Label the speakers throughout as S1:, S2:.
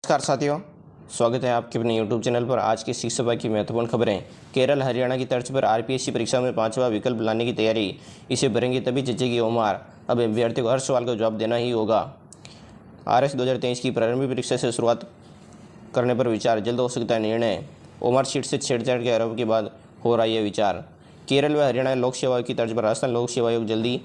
S1: नमस्कार साथियों, स्वागत है आपके अपने यूट्यूब चैनल पर। आज की शिक्षा सभा की महत्वपूर्ण खबरें। केरल हरियाणा की तर्ज पर आरपीएससी परीक्षा में 5वां विकल्प लाने की तैयारी, इसे भरेंगे तभी जचेगी ओमार। अब अभ्यर्थियों को हर सवाल का जवाब देना ही होगा। आरएस 2023 की प्रारंभिक परीक्षा से शुरुआत करने पर विचार, जल्द हो सकता है निर्णय। ओमार सीट से छेड़छाड़ के आरोप के बाद हो रहा है विचार। केरल व हरियाणा लोक सेवा की तर्ज पर राजस्थान लोक सेवा आयोग जल्दी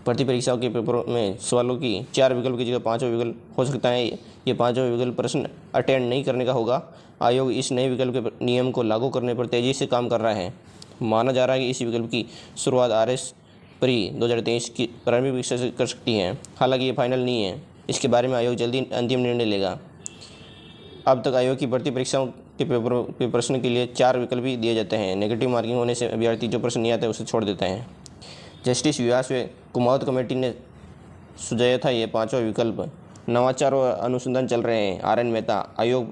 S1: भर्ती परीक्षाओं के पेपरों में सवालों की 4 विकल्प की जगह 5वां विकल्प हो सकता है। ये 5वां विकल्प प्रश्न अटेंड नहीं करने का होगा। आयोग इस नए विकल्प के नियम को लागू करने पर तेजी से काम कर रहा है। माना जा रहा है कि इस विकल्प की शुरुआत आरएस प्री 2023 की प्रारंभिक परीक्षा से कर सकती है। हालांकि ये फाइनल नहीं है, इसके बारे में आयोग जल्दी अंतिम निर्णय लेगा। अब तक आयोग की भर्ती परीक्षाओं के पेपरों के प्रश्न के लिए 4 विकल्प ही दिए जाते हैं। नेगेटिव मार्किंग होने से अभ्यर्थी जो प्रश्न नहीं आते उसे छोड़ देते हैं। जस्टिस व्यास व कुमावत कमेटी ने सुझाया था ये 5वां विकल्प। नवाचार और अनुसंधान चल रहे हैं। आर एन मेहता, आयोग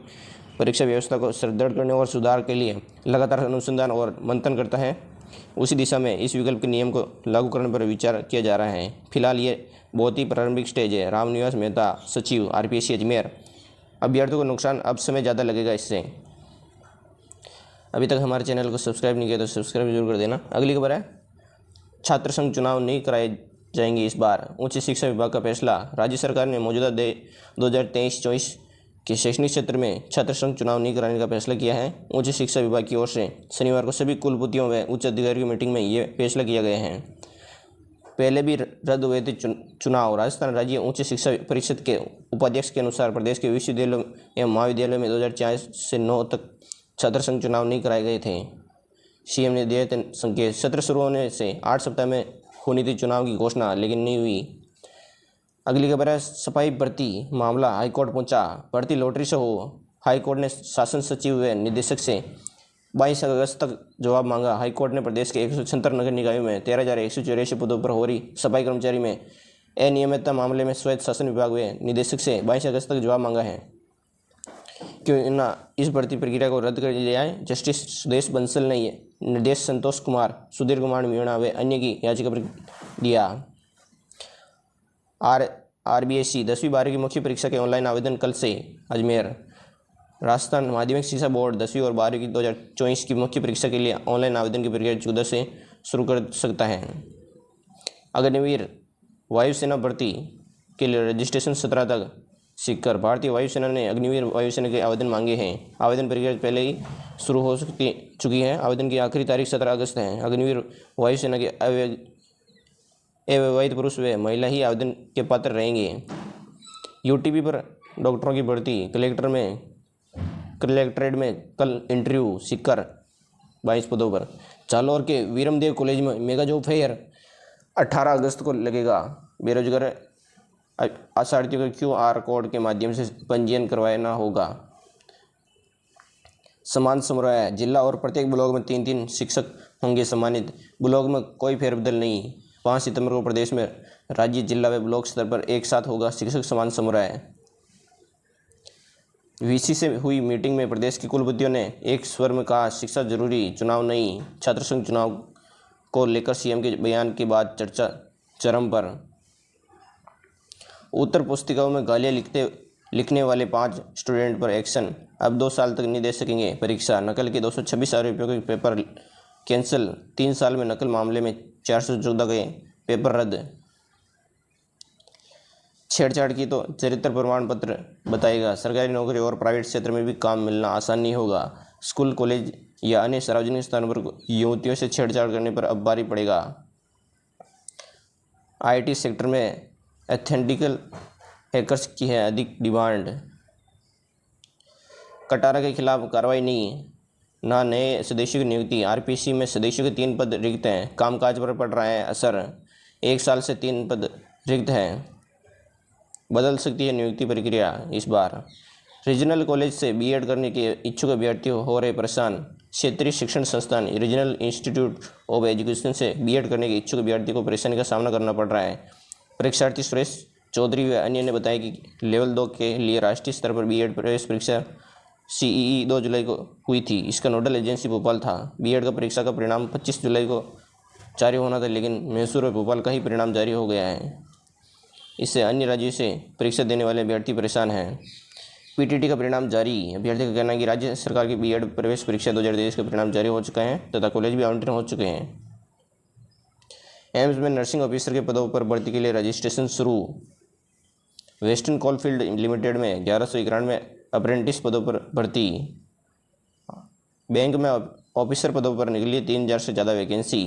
S1: परीक्षा व्यवस्था को सुदृढ़ करने और सुधार के लिए लगातार अनुसंधान और मंथन करता है। उसी दिशा में इस विकल्प के नियम को लागू करने पर विचार किया जा रहा है। फिलहाल ये बहुत ही प्रारंभिक स्टेज है। रामनिवास मेहता, सचिव आरपीएससी अजमेर, अभ्यर्थियों को नुकसान अब समय ज़्यादा लगेगा इससे। अभी तक हमारे चैनल को सब्सक्राइब नहीं किया तो सब्सक्राइब जरूर कर देना। अगली खबर है, छात्र संघ चुनाव नहीं कराए जाएंगे इस बार, उच्च शिक्षा विभाग का फैसला। राज्य सरकार ने मौजूदा 2023-24 के शैक्षणिक क्षेत्र में छात्र संघ चुनाव नहीं कराने का फैसला किया है। उच्च शिक्षा विभाग की ओर से शनिवार को सभी कुलपतियों व उच्च अधिकारियों की मीटिंग में ये फैसला किया गया है। पहले भी रद्द हुए थे चुनाव। राजस्थान राज्य उच्च शिक्षा परिषद के उपाध्यक्ष के अनुसार प्रदेश के विश्वविद्यालयों एवं महाविद्यालयों में 2004 से 9 तक छात्र संघ चुनाव नहीं कराए गए थे। सीएम ने दिए थे संकेत। सत्र शुरू होने से 8 सप्ताह में होनी थी चुनाव की घोषणा, लेकिन नहीं हुई। अगली खबर है, सफाई भर्ती मामला हाईकोर्ट पहुंचा। भर्ती लॉटरी से हो, हाईकोर्ट ने शासन सचिव व निदेशक से 22 अगस्त तक जवाब मांगा। हाईकोर्ट ने प्रदेश के 176 नगर निकायों में 13,184 पदों पर हो रही सफाई कर्मचारी में अनियमितता मामले में स्वायत्त शासन विभाग व निदेशक से 22 अगस्त तक जवाब मांगा है। क्यों ना इस भर्ती प्रक्रिया को रद्द कर दिया जाए। जस्टिस सुदेश बंसल ने निर्देश संतोष कुमार, सुधीर कुमार मीणा व अन्य की याचिका पर दिया। आरबीएससी 10वीं 12वीं की मुख्य परीक्षा के ऑनलाइन आवेदन कल से। अजमेर, राजस्थान माध्यमिक शिक्षा बोर्ड 10वीं और 12वीं की 2024 की मुख्य परीक्षा के लिए ऑनलाइन आवेदन की प्रक्रिया 14 से शुरू कर सकता है। अग्निवीर वायुसेना भर्ती के लिए रजिस्ट्रेशन 17 तक। सीकर, भारतीय वायुसेना ने अग्निवीर वायुसेना के आवेदन मांगे हैं। आवेदन प्रक्रिया पहले ही शुरू हो चुकी है। आवेदन की आखिरी तारीख 17 अगस्त है। अग्निवीर वायुसेना के अविवाहित पुरुष व महिला ही आवेदन के पात्र रहेंगे। यूटीपी पर डॉक्टरों की भर्ती, कलेक्ट्रेट में कल इंटरव्यू। सीकर 22 पदों पर। जालौर के वीरमदेव कॉलेज में मेगा जॉब फेयर 18 अगस्त को लगेगा। बेरोजगार अभ्यर्थियों को QR कोड के माध्यम से पंजीयन करवाना होगा। सम्मान समारोह, जिला और प्रत्येक ब्लॉक में 3-3 शिक्षक होंगे सम्मानित। ब्लॉक में कोई फेरबदल नहीं। 5 सितंबर को प्रदेश में राज्य, जिला व ब्लॉक स्तर पर एक साथ होगा शिक्षक सम्मान समारोह। वीसी से हुई मीटिंग में प्रदेश के कुलपतियों ने एक स्वर में कहा, शिक्षा जरूरी, चुनाव नहीं। छात्र संघ चुनाव को लेकर सीएम के बयान के बाद चर्चा चरम पर। उत्तर पुस्तिकाओं में गालियां लिखने वाले 5 स्टूडेंट पर एक्शन। अब 2 साल तक नहीं दे सकेंगे परीक्षा। नकल के 226 आरोपियों के पेपर कैंसिल। 3 साल में नकल मामले में 414 गए पेपर रद्द। छेड़छाड़ की तो चरित्र प्रमाण पत्र बताएगा। सरकारी नौकरी और प्राइवेट क्षेत्र में भी काम मिलना आसान नहीं होगा। स्कूल, कॉलेज या अन्य सार्वजनिक स्थानों पर युवतियों से छेड़छाड़ करने पर अब भारी पड़ेगा। IT सेक्टर में एथेंटिकल हैकर्स की है अधिक डिमांड। कटारा के खिलाफ कार्रवाई नहीं, ना नए सदस्यों की नियुक्ति। आरपीएससी में सदस्यों के 3 पद रिक्त हैं। कामकाज पर पड़ रहा है असर। 1 साल से 3 पद रिक्त हैं। बदल सकती है नियुक्ति प्रक्रिया इस बार। रीजनल कॉलेज से बीएड करने के इच्छुक अभ्यर्थी हो रहे परेशान। क्षेत्रीय शिक्षण संस्थान रीजनल इंस्टीट्यूट ऑफ एजुकेशन से बीएड करने के इच्छुक अभ्यर्थी को परेशानी का सामना करना पड़ रहा है। परीक्षार्थी सुरेश चौधरी व अन्य ने बताया कि लेवल 2 के लिए राष्ट्रीय स्तर पर बीएड प्रवेश परीक्षा CEE 2 जुलाई को हुई थी। इसका नोडल एजेंसी भोपाल था। बीएड का परीक्षा का परिणाम 25 जुलाई को जारी होना था, लेकिन मैसूर और भोपाल का ही परिणाम जारी हो गया है। इससे अन्य राज्यों से परीक्षा देने वाले अभ्यर्थी परेशान हैं। पीटीटी का परिणाम जारी। अभ्यर्थी का कहना है कि राज्य सरकार की बीएड प्रवेश परीक्षा 2023 के परिणाम जारी हो चुके हैं तथा कॉलेज भी आवंटन हो चुके हैं। एम्स में नर्सिंग ऑफिसर के पदों पर भर्ती के लिए रजिस्ट्रेशन शुरू। वेस्टर्न कोलफील्ड लिमिटेड में 1191 अप्रेंटिस पदों पर भर्ती। बैंक में ऑफिसर पदों पर निकली 3000 से ज़्यादा वैकेंसी।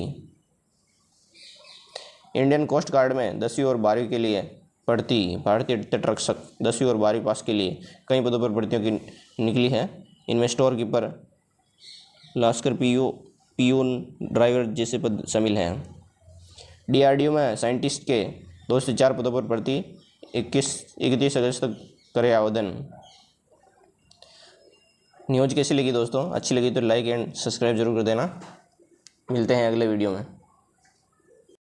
S1: इंडियन कोस्ट गार्ड में 10वीं और 12वीं के लिए भर्ती। भारतीय तटरक्षक 10वीं और 12वीं पास के लिए कई पदों पर भर्तियों की निकली है। इनमें स्टोर कीपर, लास्कर पियून, ड्राइवर जैसे पद शामिल हैं। डीआरडीओ में साइंटिस्ट के 2 से 4 पदों पर भर्ती। 31 अगस्त तक करें आवेदन। न्यूज़ कैसी लगी दोस्तों? अच्छी लगी तो लाइक एंड सब्सक्राइब जरूर कर देना। मिलते हैं अगले वीडियो में।